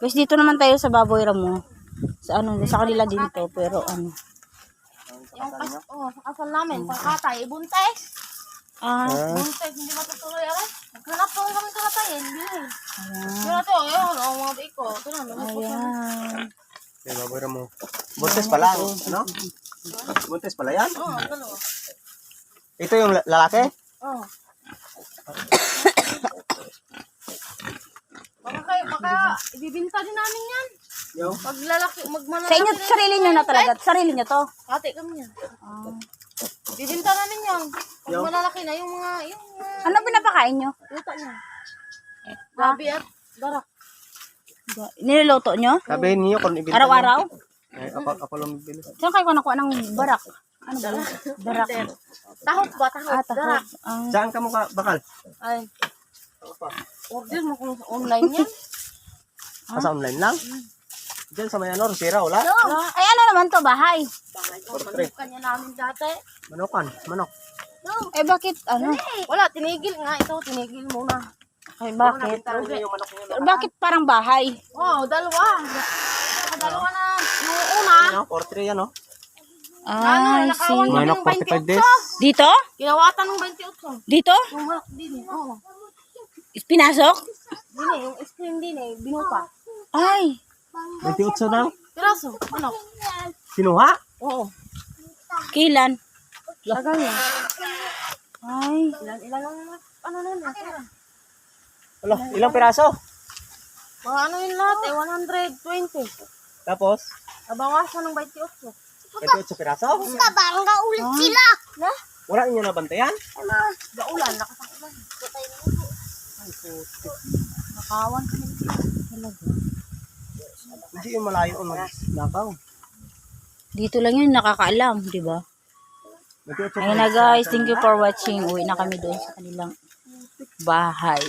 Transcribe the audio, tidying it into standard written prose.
Guys, dito naman tayo sa Baboy Ramo. Sa ano, sa kanila din to, pero ano. Yung kasal namin, pangkatay, buntes. Buntes, hindi matutuloy aray. Naghanap po kami kalatayin, hindi. Pero ito, ayun, ang mga biko. Ito na, Ayan. May Baboy Ramo. Buntes pala, ano? Buntes pala yan? Oo, dalawa. Ito yung lalaki? Oo. Baka ibibinta din namin yan. Yung? Pag lalaki, magmanalaki. Sa inyo, sarili nyo na talaga. Sarili nyo to. Ate kami yan. Bibinta namin yan. Pag malalaki na yung mga, Ano pinapakain nyo? luta niya. Gabi at darak. Niluluto nyo? Sabihin niyo kung ibinta Araw-araw? Ay, ako lang bibili. Saan kayo nakuha ng barak? Ano ba? Barak. Tahot ba? Tahot. Darak. Saan ka mo bakal? Ay. Order mo kung sa online yan. Sa online lang? Diyan sa may ano, Rosera, wala? Ay, ano naman to, bahay? Manukan niya namin dati. Manokan, manok. Eh, bakit, ano? Wala, tinigil nga ito. Tinigil muna. Ay, bakit? Yung manok niya. Bakit parang bahay? Oo, dalawa. Dalawa na. Yung una. Ano, 43 yan, no? Ay, nakawan see. mo Manok ng 45 28. days. Dito? Kinawatan ng 28. Dito? Yung manok din eh. Oo. Pinasok? Din eh. Yung screen din eh. Binupa. Ay. 28 na? Piraso. Manok. Sinuha? Oo. Kailan? Tagal yan. Ay. Ilan lang ano na yun. Wala, ilang piraso? Mga ano yun lahat eh. 120. Tapos, Nabawasan ng 28. 28 piraso? Bangga ulit sila. Na? Wala niyo nabantayan? Gaulan. Lakas ang ulan. Nakawan kami. Hindi yung malayo ang nakaw. Dito lang yun, nakakaalam, di ba? Ayun na guys, thank you for watching. Uwi na kami doon sa kanilang bahay.